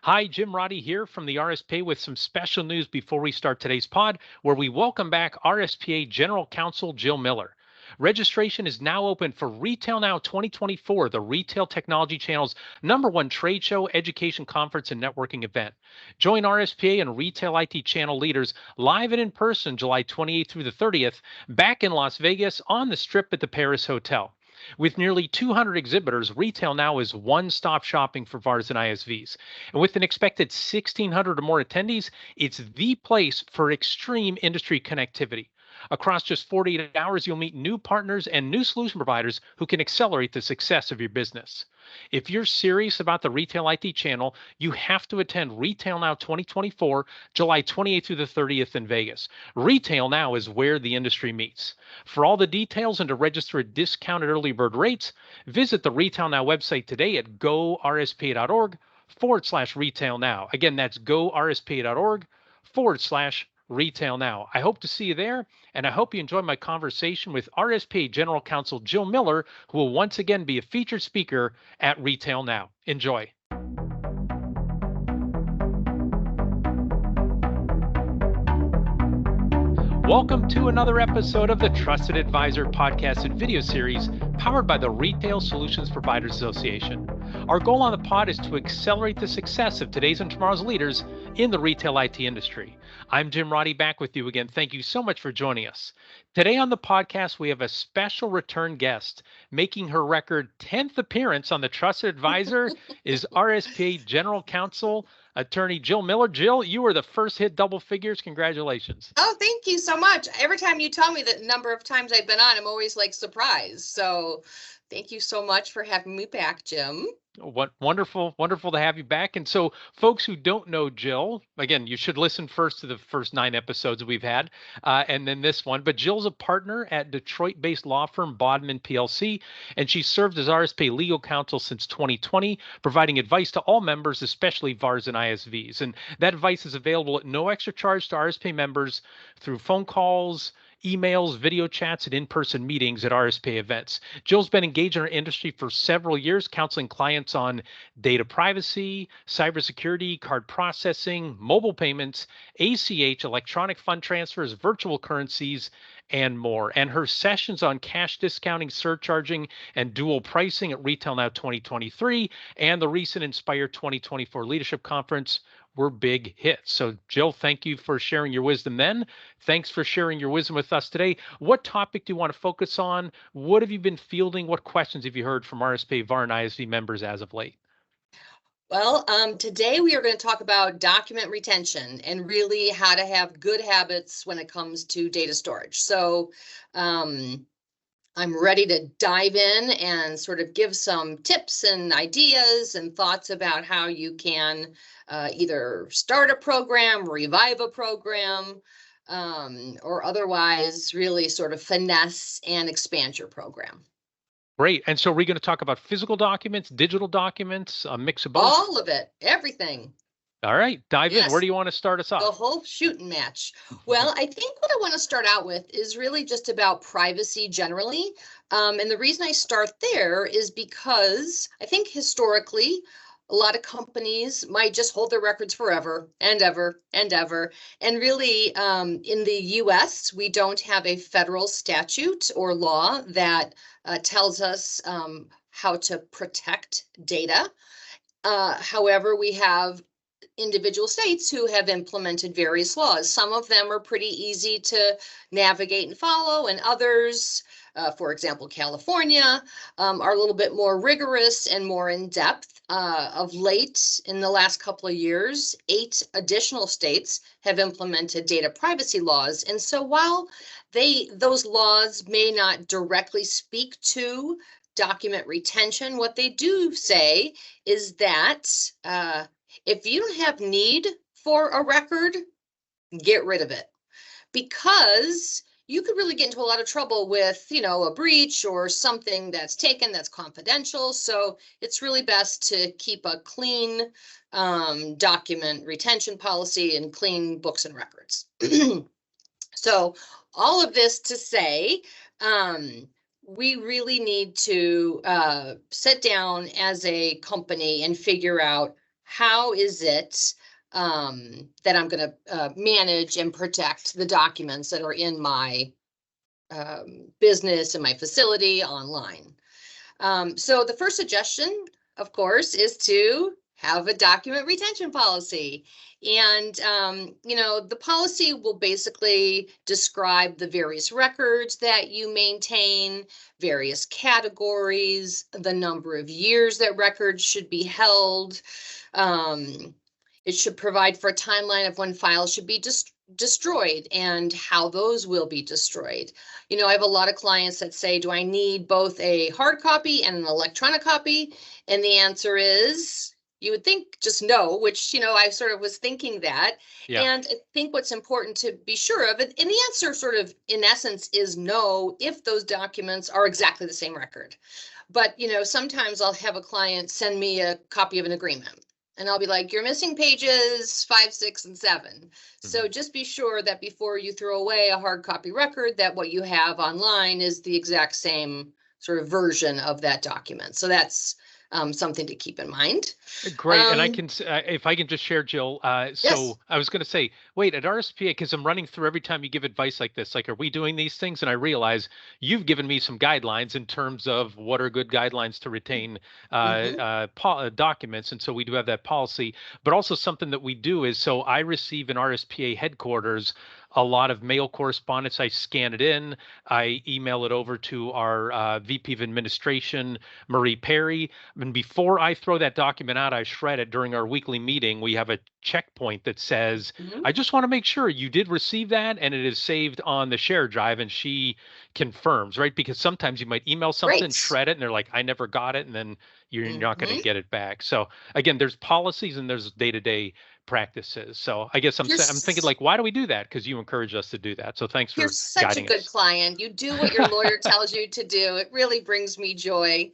Hi, Jim Roddy here from the RSPA with some special news before we start today's pod, where we welcome back RSPA General Counsel Jill Miller. Registration is now open for Retail Now 2024, the Retail Technology Channel's #1 trade show, education conference, and networking event. Join RSPA and Retail IT Channel leaders live and in person July 28th through the 30th, back in Las Vegas on the Strip at the Paris Hotel. With nearly 200 exhibitors, Retail Now is one-stop shopping for VARs and ISVs. And with an expected 1,600 or more attendees, it's the place for extreme industry connectivity. Across just 48 hours, you'll meet new partners and new solution providers who can accelerate the success of your business. If you're serious about the Retail IT channel, you have to attend Retail Now 2024, July 28th through the 30th in Vegas. Retail Now is where the industry meets. For all the details and to register at discounted early bird rates, visit the Retail Now website today at gorspa.org/retail now. Again, that's gorspa.org/retail now. I hope to see you there, and I hope you enjoy my conversation with RSPA General Counsel Jill Miller, who will once again be a featured speaker at Retail Now. Enjoy. Welcome to another episode of the Trusted Advisor podcast and video series powered by the Retail Solutions Providers Association. Our goal on the pod is to accelerate the success of today's and tomorrow's leaders in the retail IT industry. I'm Jim Roddy, back with you again. Thank you so much for joining us. Today on the podcast, we have a special return guest. Making her record 10th appearance on the Trusted Advisor is RSPA General Counsel, Attorney Jill Miller. Jill, you were the first hit double figures. Congratulations. Oh, thank you so much. Every time you tell me the number of times I've been on, I'm always like surprised. So thank you so much for having me back, Jim. What wonderful to have you back. And so folks who don't know Jill, again, you should listen first to the first 9 episodes we've had, and then this one. But Jill's a partner at Detroit-based law firm Bodman PLC, and she served as RSPA legal counsel since 2020, providing advice to all members, especially VARs and ISVs. And that advice is available at no extra charge to RSPA members through phone calls, emails, video chats, and in-person meetings at RSPA events. Jill's been engaged in our industry for several years, counseling clients on data privacy, cybersecurity, card processing, mobile payments, ACH, electronic fund transfers, virtual currencies, and more. And her sessions on cash discounting, surcharging, and dual pricing at Retail Now 2023 and the recent Inspire 2024 Leadership Conference were big hits. So Jill, thank you for sharing your wisdom then. Thanks for sharing your wisdom with us today. What topic do you want to focus on? What have you been fielding? What questions have you heard from RSPA, VAR, and ISV members as of late? Well, today we are going to talk about document retention and really how to have good habits when it comes to data storage. So I'm ready to dive in and sort of give some tips and ideas and thoughts about how you can either start a program, revive a program, or otherwise really sort of finesse and expand your program. Great. And so we're going to talk about physical documents, digital documents, a mix of both? All of it, everything. All right, dive in. Where do you want to start us off? The whole shooting match. Well, I think what I want to start out with is really just about privacy generally. And the reason I start there is because I think historically, a lot of companies might just hold their records forever and ever and ever. And really, in the US, we don't have a federal statute or law that tells us how to protect data. However, we have individual states who have implemented various laws. Some of them are pretty easy to navigate and follow, and others, for example, California, are a little bit more rigorous and more in depth. Of late, in the last couple of years, 8 additional states have implemented data privacy laws. And so while those laws may not directly speak to document retention, what they do say is that if you don't have need for a record, get rid of it, because you could really get into a lot of trouble with, a breach or something that's taken that's confidential. So it's really best to keep a clean document retention policy and clean books and records. So all of this to say, we really need to sit down as a company and figure out how is it that I'm going to manage and protect the documents that are in my business and my facility online. So the first suggestion, of course, is to have a document retention policy. And, the policy will basically describe the various records that you maintain, various categories, the number of years that records should be held. It should provide for a timeline of when files should be destroyed and how those will be destroyed. I have a lot of clients that say, do I need both a hard copy and an electronic copy? And the answer is, you would think just no, which, I sort of was thinking that. Yeah. And I think what's important to be sure of, and the answer sort of in essence is no, if those documents are exactly the same record. But, sometimes I'll have a client send me a copy of an agreement. And I'll be like, you're missing pages 5, 6, and 7. So just be sure that before you throw away a hard copy record, that what you have online is the exact same sort of version of that document. So that's something to keep in mind. Great. And I can, if I can just share, Jill, Yes. so I was going to say, wait, at RSPA, because I'm running through every time you give advice like this, like, are we doing these things? And I realize you've given me some guidelines in terms of what are good guidelines to retain documents. And so we do have that policy, but also something that we do is, so I receive in RSPA headquarters a lot of mail correspondence. I scan it in, I email it over to our VP of Administration, Marie Perry. And before I throw that document out, I shred it. During our weekly meeting, we have a checkpoint that says, I just want to make sure you did receive that and it is saved on the share drive, and she confirms, right? Because sometimes you might email something, Right. shred it, and they're like, I never got it, and then you're not going to get it back. So again, there's policies and there's day-to-day practices. So I guess I'm thinking, like, why do we do that? Because you encourage us to do that. So thanks for You're such a guiding good us. client. You do what your lawyer tells you to do. It really brings me joy.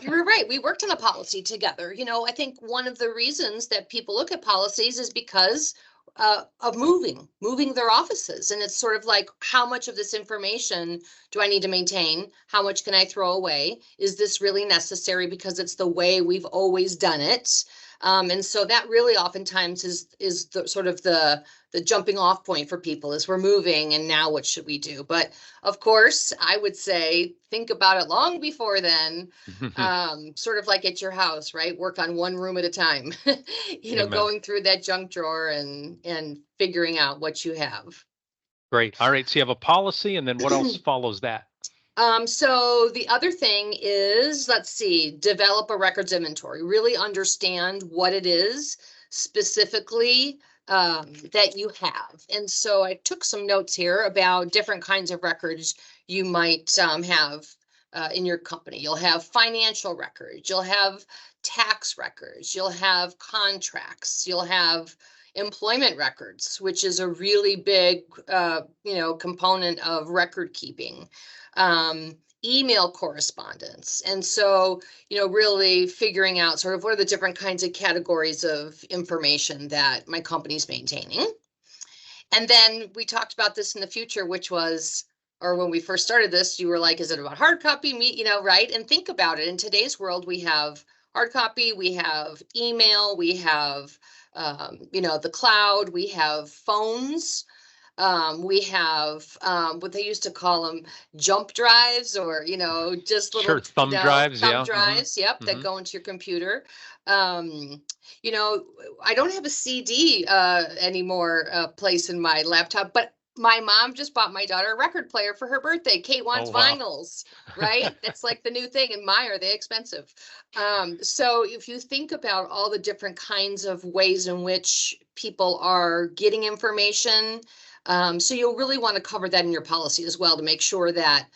You're right. We worked on a policy together. I think one of the reasons that people look at policies is because of moving their offices. And it's sort of like, how much of this information do I need to maintain? How much can I throw away? Is this really necessary because it's the way we've always done it? And so that really oftentimes is the sort of the jumping off point for people is we're moving and now what should we do? But of course, I would say think about it long before then, sort of like at your house, right? Work on one room at a time, going through that junk drawer and figuring out what you have. Great. All right. So you have a policy, and then what else follows that? So the other thing is, let's see, develop a records inventory, really understand what it is specifically that you have. And so I took some notes here about different kinds of records you might have in your company. You'll have financial records, you'll have tax records, you'll have contracts, you'll have employment records, which is a really big, component of record keeping. Email correspondence. And so, really figuring out sort of what are the different kinds of categories of information that my company's maintaining. And then we talked about this in the future, which was, or when we first started this, you were like, is it about hard copy, right? And think about it. In today's world, we have hard copy, we have email, we have, the cloud, we have phones. We have what they used to call them jump drives, or just little thumb drives. Thumb drives, yep, that go into your computer. I don't have a CD anymore place in my laptop, but my mom just bought my daughter a record player for her birthday. Kate wants vinyls, right? That's like the new thing. And my, are they expensive? So if you think about all the different kinds of ways in which people are getting information, so you'll really want to cover that in your policy as well to make sure that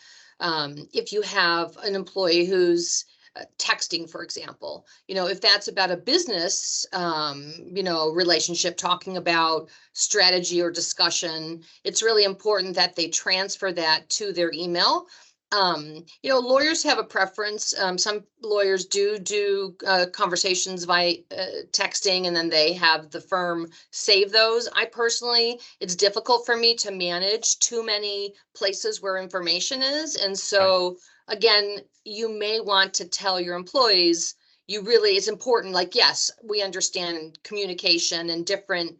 if you have an employee who's texting, for example, if that's about a business, relationship, talking about strategy or discussion, it's really important that they transfer that to their email. Lawyers have a preference. Some lawyers do conversations via texting, and then they have the firm save those. I personally, it's difficult for me to manage too many places where information is. And so again, you may want to tell your employees, you really, it's important. Like, yes, we understand communication and different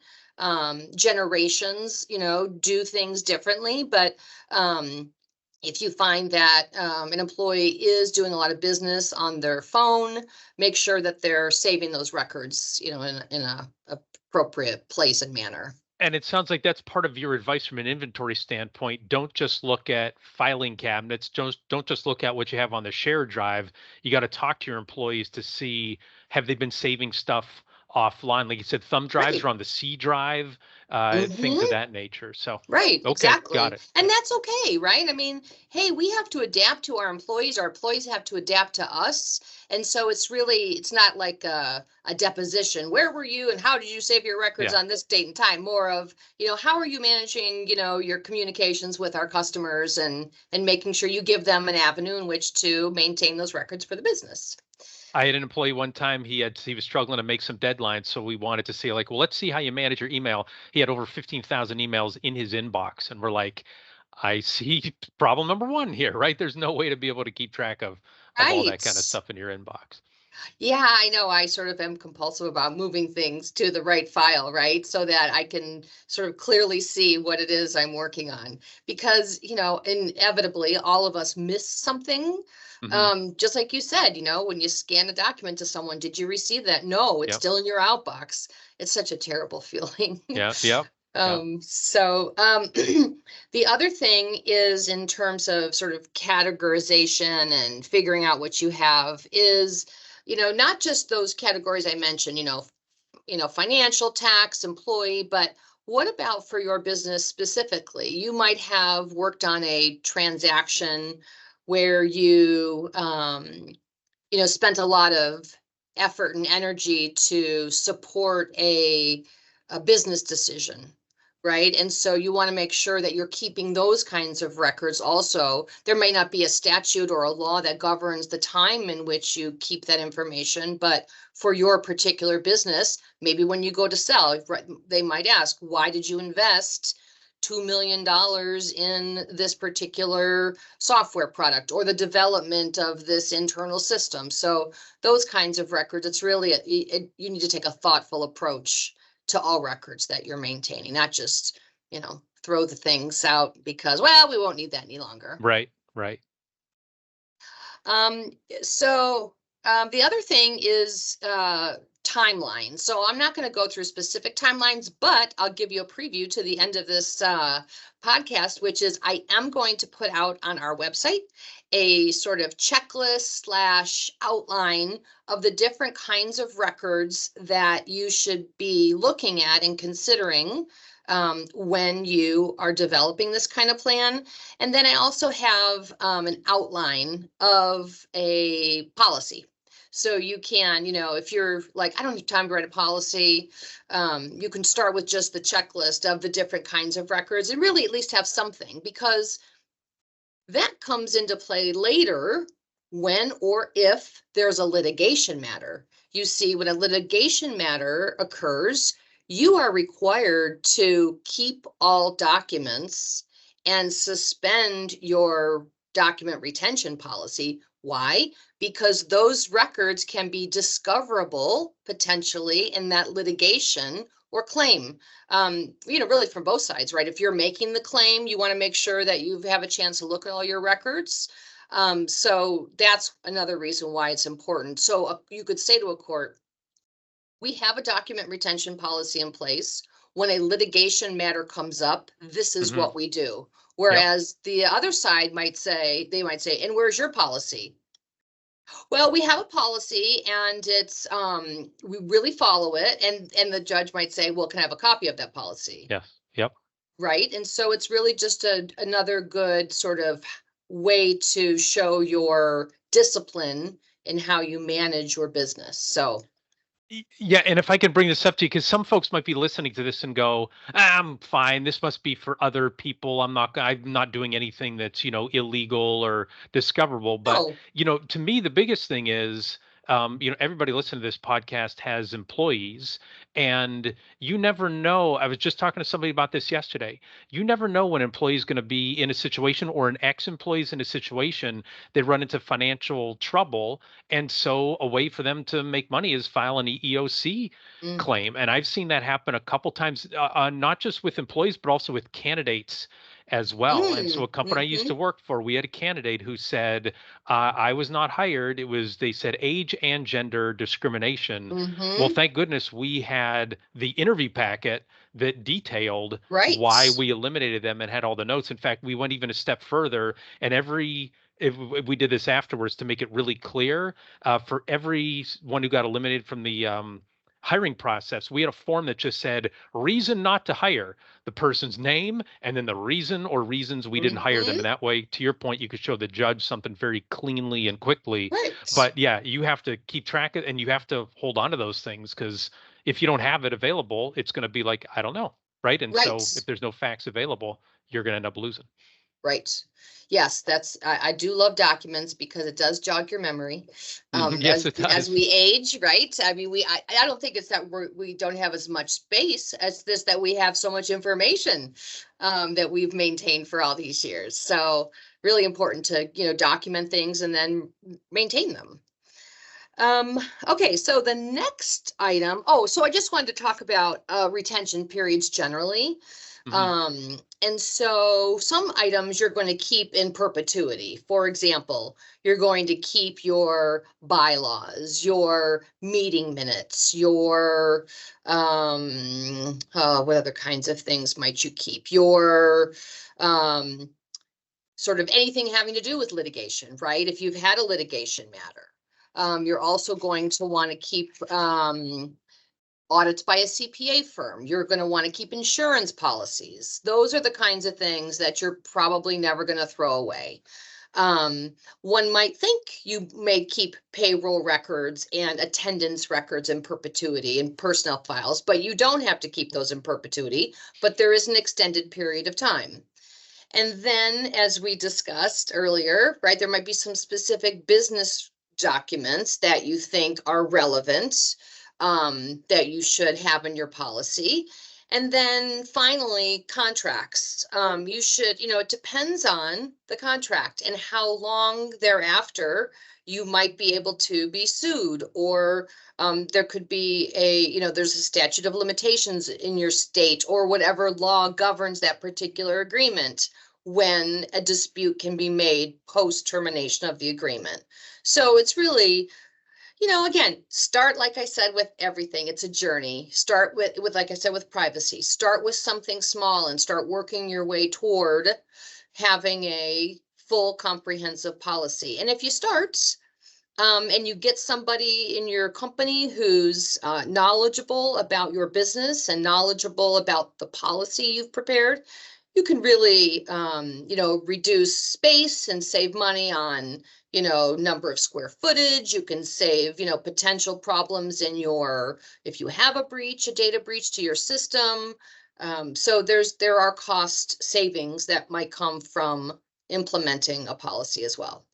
generations, do things differently, but if you find that an employee is doing a lot of business on their phone, make sure that they're saving those records, in a appropriate place and manner. And it sounds like that's part of your advice from an inventory standpoint. Don't just look at filing cabinets. Don't just look at what you have on the shared drive. You got to talk to your employees to see, have they been saving stuff offline? Like you said, thumb drives Right. are on the C drive, things of Hmm. that nature. So, Right, okay, got exactly. it. And that's okay, right? I mean, hey, we have to adapt to our employees have to adapt to us. And so it's not like a deposition. Where were you and how did you save your records Yeah. on this date and time? More of, how are you managing, your communications with our customers and making sure you give them an avenue in which to maintain those records for the business. I had an employee one time, he was struggling to make some deadlines, so we wanted to see like, well, let's see how you manage your email. He had over 15,000 emails in his inbox, and we're like, I see problem number one here, right? There's no way to be able to keep track of all that Right. kind of stuff in your inbox. Yeah, I know. I sort of am compulsive about moving things to the right file, right? So that I can sort of clearly see what it is I'm working on. Because, inevitably, all of us miss something. Hmm. Just like you said, when you scan a document to someone, did you receive that? No, it's Yep. still in your outbox. It's such a terrible feeling. Yeah. Yep. Yep. The other thing is in terms of sort of categorization and figuring out what you have is, not just those categories I mentioned, financial, tax, employee, but what about for your business specifically? You might have worked on a transaction where you spent a lot of effort and energy to support a business decision, right? And so you want to make sure that you're keeping those kinds of records also. There may not be a statute or a law that governs the time in which you keep that information, but for your particular business, maybe when you go to sell, they might ask, why did you invest $2 million in this particular software product or the development of this internal system? So those kinds of records, it's really, you need to take a thoughtful approach to all records that you're maintaining, not just, throw the things out because, well, we won't need that any longer. Right. Right. Um, the other thing is timeline. So I'm not going to go through specific timelines, but I'll give you a preview to the end of this podcast, which is I am going to put out on our website a sort of checklist / outline of the different kinds of records that you should be looking at and considering when you are developing this kind of plan. And then I also have an outline of a policy. So you can, if you're like, I don't have time to write a policy, you can start with just the checklist of the different kinds of records and really at least have something, because that comes into play later when or if there's a litigation matter. You see, when a litigation matter occurs, you are required to keep all documents and suspend your document retention policy. Why? Because those records can be discoverable potentially in that litigation or claim. Really from both sides, right? If you're making the claim, you want to make sure that you have a chance to look at all your records. So that's another reason why it's important. So you could say to a court, we have a document retention policy in place. When a litigation matter comes up, this is Hmm. what we do. Yep. Whereas the other side might say, and where's your policy? Well, we have a policy and it's, we really follow it. And the judge might say, well, can I have a copy of that policy? Yes. Yep. Right. And so it's really just another good sort of way to show your discipline in how you manage your business. So, Yeah, and if I can bring this up to you, because some folks might be listening to this and go, I'm fine. This must be for other people. I'm not doing anything that's, illegal or discoverable." But, oh, to me, the biggest thing is everybody listening to this podcast has employees, and you never know. I was just talking to somebody about this yesterday. You never know when an employee is going to be in a situation, or an ex-employee is in a situation, they run into financial trouble. And so a way for them to make money is file an EEOC Mm. claim. And I've seen that happen a couple times, not just with employees, but also with candidates as well. And so a company I used Mm-hmm. to work for, we had a candidate who said, I was not hired. It was, they said, age and gender discrimination. Well, Mm-hmm. thank goodness we had the interview packet that detailed Right. why we eliminated them and had all the notes. In fact, we went even a step further, and if we did this afterwards to make it really clear, for every one who got eliminated from the hiring process, we had a form that just said reason not to hire, the person's name, and then the reason or reasons we didn't hire them. Mm-hmm. And that way, to your point, you could show the judge something very cleanly and quickly. Right. But yeah, you have to keep track of, and you have to hold on to those things, because if you don't have it available, it's going to be like, I don't know. Right. And Right. so if there's no facts available, you're going to end up losing. Right. Yes, I do love documents because it does jog your memory. Yes, it As does. we age, right? I mean, I don't think it's that we don't have as much space as this, that we have so much information that we've maintained for all these years. So really important to, document things and then maintain them. Okay, so the next item, so I just wanted to talk about retention periods generally. Mhm. And so some items you're going to keep in perpetuity. For example, you're going to keep your bylaws, your meeting minutes, your what other kinds of things might you keep? Your sort of anything having to do with litigation, right? If you've had a litigation matter, you're also going to want to keep audits by a CPA firm. You're going to want to keep insurance policies. Those are the kinds of things that you're probably never going to throw away. One might think you may keep payroll records and attendance records in perpetuity and personnel files, but you don't have to keep those in perpetuity, but there is an extended period of time. And then, as we discussed earlier, right, there might be some specific business documents that you think are relevant, that you should have in your policy. And then finally, contracts. You should, it depends on the contract and how long thereafter you might be able to be sued, or there could be there's a statute of limitations in your state, or whatever law governs that particular agreement, when a dispute can be made post termination of the agreement. So it's really, again, start, like I said, with everything. It's a journey. Start with, like I said, with privacy. Start with something small and start working your way toward having a full comprehensive policy. And if you start, and you get somebody in your company who's knowledgeable about your business and knowledgeable about the policy you've prepared, you can really, reduce space and save money on, number of square footage. You can save, potential problems in if you have a data breach to your system. So there are cost savings that might come from implementing a policy as well.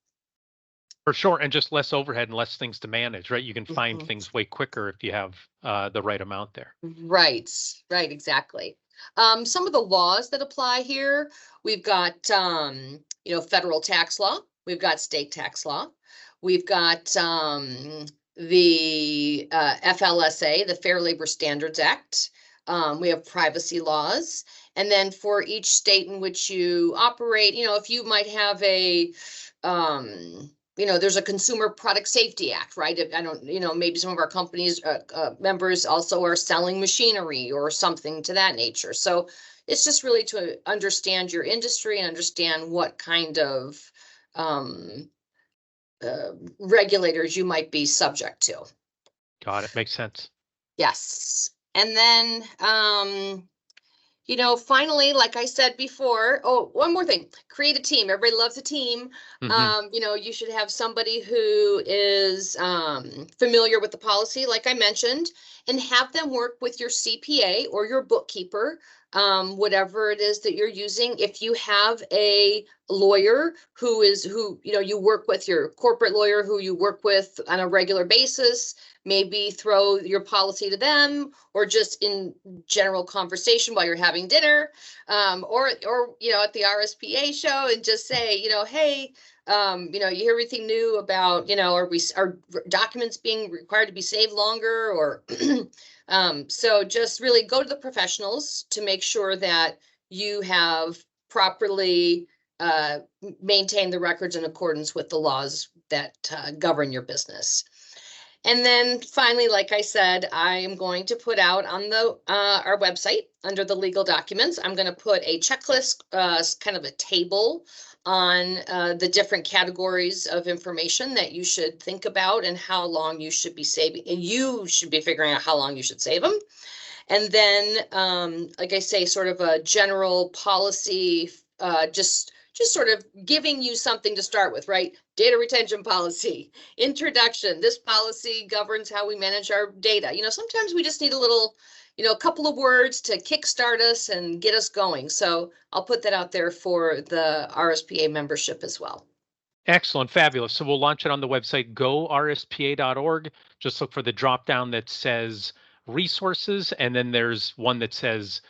For sure. And just less overhead and less things to manage, right? You can find Mhm. things way quicker if you have the right amount there. Right, exactly. Some of the laws that apply here, we've got, federal tax law, we've got state tax law, we've got the FLSA, the Fair Labor Standards Act. We have privacy laws. And then for each state in which you operate, if you might have there's a Consumer Product Safety Act, right? I don't, maybe some of our companies, members also are selling machinery or something to that nature. So it's just really to understand your industry and understand what kind of regulators you might be subject to. Got it. Makes sense. Yes. And then, finally, like I said before, one more thing, create a team. Everybody loves a team. Hmm. You should have somebody who is familiar with the policy, like I mentioned, and have them work with your CPA or your bookkeeper whatever it is that you're using. If you have a lawyer who you work with, your corporate lawyer who you work with on a regular basis, maybe throw your policy to them, or just in general conversation while you're having dinner, or at the RSPA show, and just say, hey, you hear everything new about, are documents being required to be saved longer, or so just really go to the professionals to make sure that you have properly maintained the records in accordance with the laws that govern your business. And then finally, like I said, I am going to put out on the our website under the legal documents, I'm going to put a checklist, kind of a table on the different categories of information that you should think about and how long you should be saving, and you should be figuring out how long you should save them. And then, like I say, sort of a general policy, just sort of giving you something to start with, right? Data retention policy, introduction. This policy governs how we manage our data. Sometimes we just need a little, a couple of words to kickstart us and get us going. So I'll put that out there for the RSPA membership as well. Excellent, fabulous. So we'll launch it on the website, gorspa.org. Just look for the drop down that says resources, and then there's one that says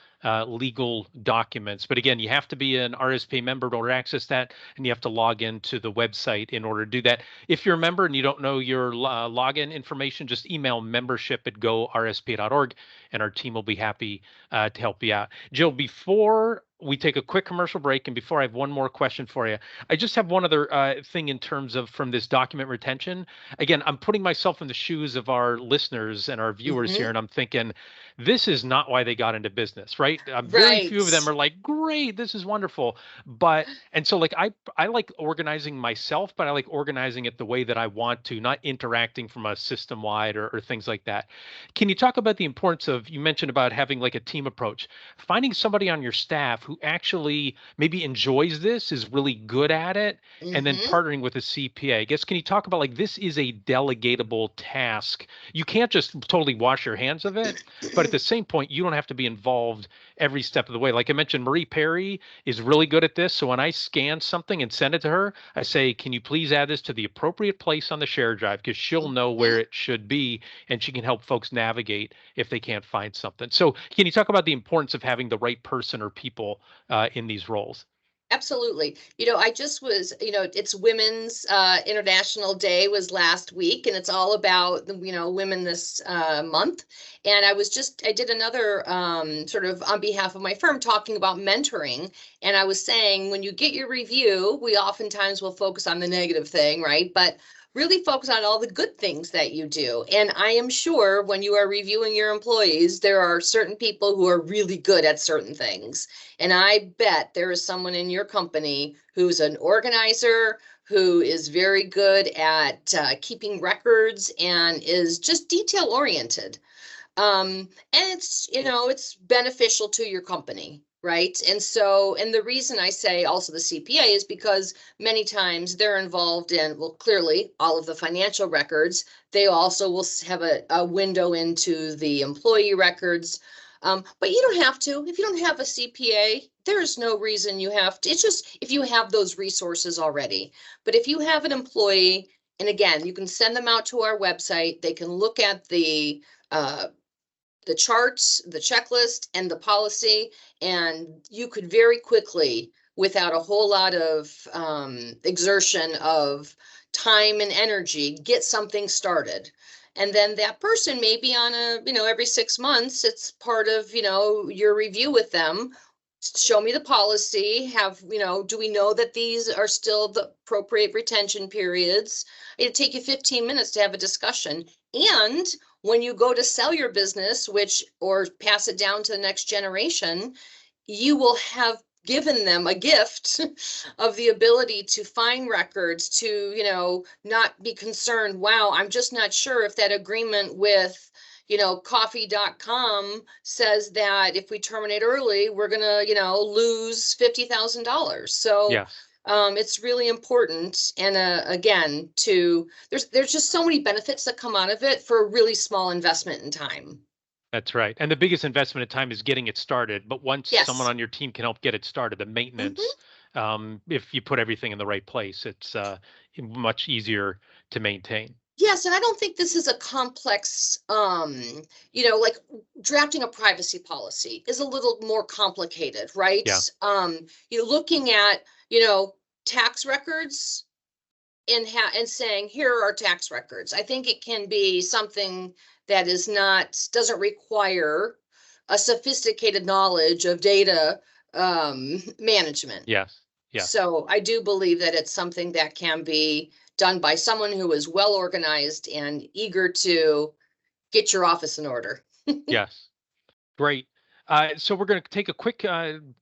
legal documents. But again, you have to be an RSPA member in order to access that, and you have to log into the website in order to do that. If you're a member and you don't know your login information, just email membership@gorspa.org, and our team will be happy to help you out. Jill, before we take a quick commercial break, and before I have one more question for you, I just have one other thing in terms of from this document retention. Again, I'm putting myself in the shoes of our listeners and our viewers here, and I'm thinking, this is not why they got into business, right? Very few of them are like, great, this is wonderful. And so like I like organizing myself, but I like organizing it the way that I want to, not interacting from a system wide or things like that. Can you talk about the importance of, you mentioned about having like a team approach, finding somebody on your staff who actually maybe enjoys this, is really good at it, and then partnering with a CPA? I guess, can you talk about, like, this is a delegatable task. You can't just totally wash your hands of it, but at the same point, you don't have to be involved every step of the way. Like I mentioned, Marie Perry is really good at this. So when I scan something and send it to her, I say, can you please add this to the appropriate place on the share drive? Because she'll know where it should be, and she can help folks navigate if they can't find something. So can you talk about the importance of having the right person or people in these roles? Absolutely. I just was, it's Women's International Day was last week, and it's all about, women this month. And I did another sort of on behalf of my firm talking about mentoring. And I was saying, when you get your review, we oftentimes will focus on the negative thing, right? But really focus on all the good things that you do. And I am sure when you are reviewing your employees, there are certain people who are really good at certain things. And I bet there is someone in your company who's an organizer, who is very good at keeping records and is just detail oriented. And it's beneficial to your company. Right. And the reason I say also the CPA is because many times they're involved in, well, clearly all of the financial records. They also will have a window into the employee records. But you don't have to. If you don't have a CPA, there's no reason you have to. It's just if you have those resources already. But if you have an employee, and again, you can send them out to our website. They can look at the charts, the checklist, and the policy, and you could very quickly, without a whole lot of exertion of time and energy, get something started. And then that person may be on every 6 months, it's part of, your review with them. Show me the policy, do we know that these are still the appropriate retention periods? It'll take you 15 minutes to have a discussion. And when you go to sell your business, or pass it down to the next generation, you will have given them a gift of the ability to find records, to, not be concerned, wow, I'm just not sure if that agreement with, coffee.com says that if we terminate early, we're going to, lose $50,000. So yes. It's really important. And again, there's just so many benefits that come out of it for a really small investment in time. That's right. And the biggest investment of time is getting it started. But once someone Yes. on your team can help get it started, the maintenance, if you put everything in the right place, it's much easier to maintain. Yes, and I don't think this is a complex, like drafting a privacy policy is a little more complicated, right? Yeah. You're looking at, tax records and saying, here are our tax records. I think it can be something that doesn't require a sophisticated knowledge of data management. Yes. Yes. So I do believe that it's something that can be done by someone who is well organized and eager to get your office in order. Yes. Great. So we're going to take a quick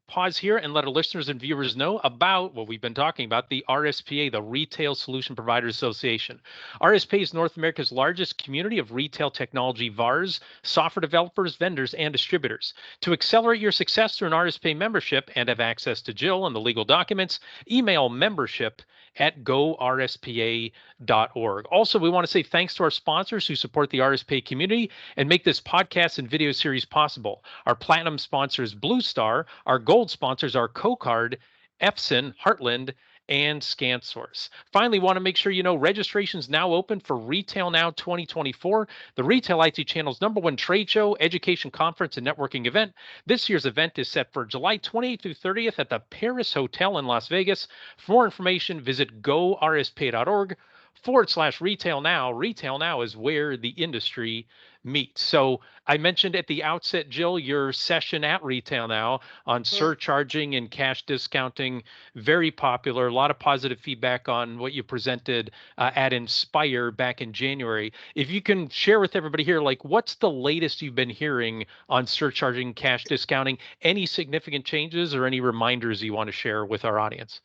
pause here and let our listeners and viewers know about what we've been talking about, the RSPA, the Retail Solution Providers Association. RSPA is North America's largest community of retail technology VARs, software developers, vendors, and distributors. To accelerate your success through an RSPA membership and have access to Jill and the legal documents, email membership@gorspa.org. Also, we want to say thanks to our sponsors who support the RSPA community and make this podcast and video series possible. Our platinum sponsors Blue Star, our gold sponsors are CoCard, Epson, Heartland, and ScanSource. Finally, want to make sure you know registration is now open for Retail Now 2024, the Retail IT Channel's #1 trade show, education conference, and networking event. This year's event is set for July 28th through 30th at the Paris Hotel in Las Vegas. For more information, visit gorspa.org/retail now. Retail now is where the industry meets. So I mentioned at the outset, Jill, your session at Retail Now on surcharging and cash discounting, very popular. A lot of positive feedback on what you presented at Inspire back in January. If you can share with everybody here, like what's the latest you've been hearing on surcharging, cash discounting, any significant changes or any reminders you want to share with our audience?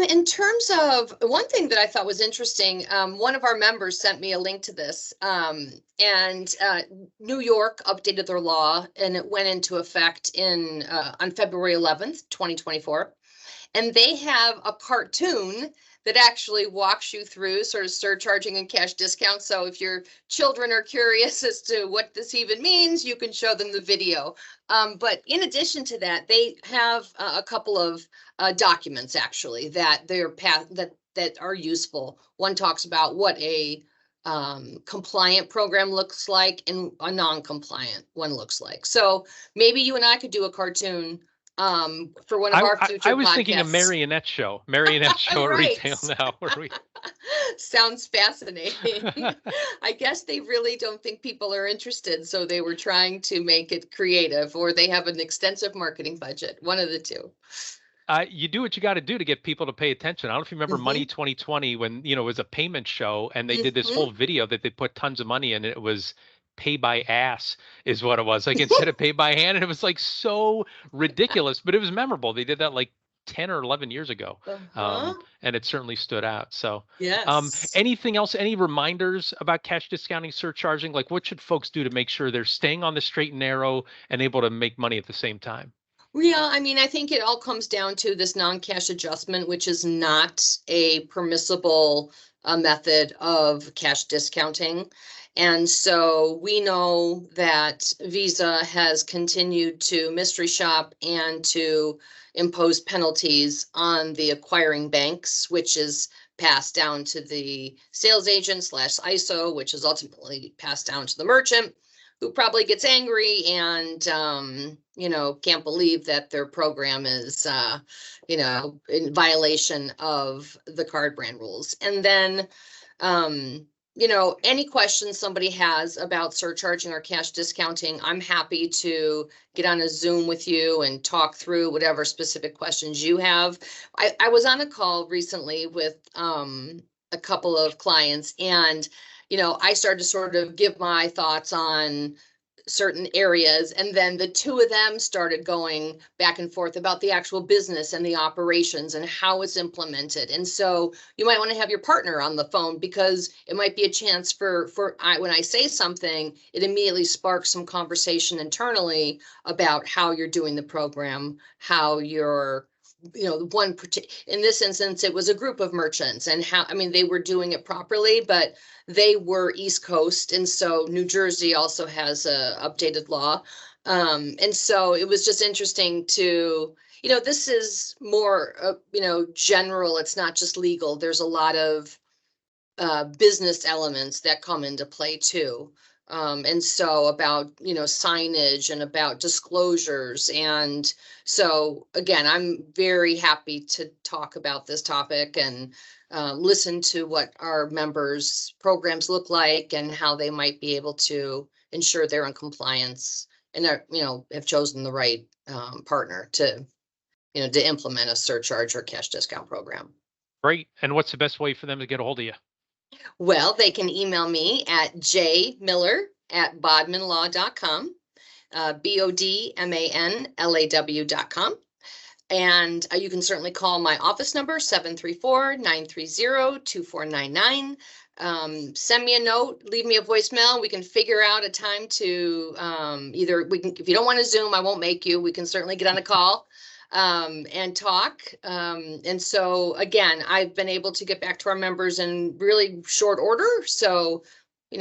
In terms of one thing that I thought was interesting, one of our members sent me a link to this, and New York updated their law and it went into effect on February 11th, 2024. And they have a cartoon that actually walks you through sort of surcharging and cash discounts. So if your children are curious as to what this even means, you can show them the video. But in addition to that, they have a couple of documents actually that that are useful. One talks about what a compliant program looks like and a non-compliant one looks like. So maybe you and I could do a cartoon for one of our future I was podcasts. thinking a marionette show at Retail Now. Where we... Sounds fascinating. I guess they really don't think people are interested, so they were trying to make it creative, or they have an extensive marketing budget. One of the two. You do what you got to do to get people to pay attention. I don't know if you remember Money 2020 when, it was a payment show and they did this whole video that they put tons of money in. And it was pay by ass is what it was, like instead of pay by hand. And it was like so ridiculous, but it was memorable. They did that like 10 or 11 years ago. And it certainly stood out. So yes. Anything else, any reminders about cash discounting, surcharging? Like what should folks do to make sure they're staying on the straight and narrow and able to make money at the same time? Yeah, I mean, I think it all comes down to this non-cash adjustment, which is not a permissible method of cash discounting. And so we know that Visa has continued to mystery shop and to impose penalties on the acquiring banks, which is passed down to the sales agent / ISO, which is ultimately passed down to the merchant, who probably gets angry and, can't believe that their program is, in violation of the card brand rules. And then, any questions somebody has about surcharging or cash discounting, I'm happy to get on a Zoom with you and talk through whatever specific questions you have. I was on a call recently with a couple of clients, and I started to sort of give my thoughts on certain areas, and then the two of them started going back and forth about the actual business and the operations and how it's implemented. And so you might want to have your partner on the phone, because it might be a chance for when I say something, it immediately sparks some conversation internally about how you're doing the program, how you're in this instance, it was a group of merchants, and they were doing it properly, but they were East Coast. And so New Jersey also has a updated law. And so it was just interesting to, this is more, general. It's not just legal. There's a lot of business elements that come into play too. And so about, signage and about disclosures. And so again, I'm very happy to talk about this topic and listen to what our members' programs look like and how they might be able to ensure they're in compliance and are, have chosen the right partner to, to implement a surcharge or cash discount program. Great. And what's the best way for them to get a hold of you? Well, they can email me at jmiller@bodmanlaw.com, BODMANLAW.com. And you can certainly call my office number, 734-930-2499. Send me a note, leave me a voicemail. We can figure out a time to if you don't want to Zoom, I won't make you. We can certainly get on a call and talk. And so again, I've been able to get back to our members in really short order. So,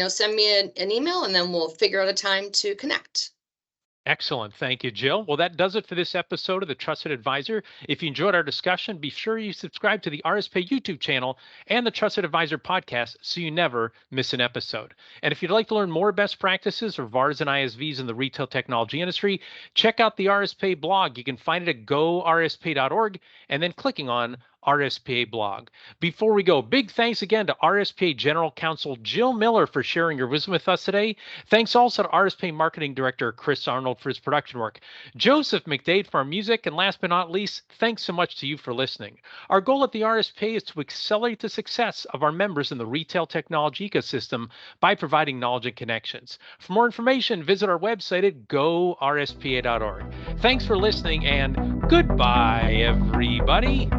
send me an email and then we'll figure out a time to connect. Excellent. Thank you, Jill. Well, that does it for this episode of The Trusted Advisor. If you enjoyed our discussion, be sure you subscribe to the RSPA YouTube channel and the Trusted Advisor podcast so you never miss an episode. And if you'd like to learn more best practices or VARs and ISVs in the retail technology industry, check out the RSPA blog. You can find it at gorspa.org and then clicking on RSPA blog. Before we go, big thanks again to RSPA General Counsel Jill Miller for sharing your wisdom with us today. Thanks also to RSPA Marketing Director Chris Arnold for his production work, Joseph McDade for our music, and last but not least, thanks so much to you for listening. Our goal at the RSPA is to accelerate the success of our members in the retail technology ecosystem by providing knowledge and connections. For more information, visit our website at gorspa.org. Thanks for listening and goodbye, everybody.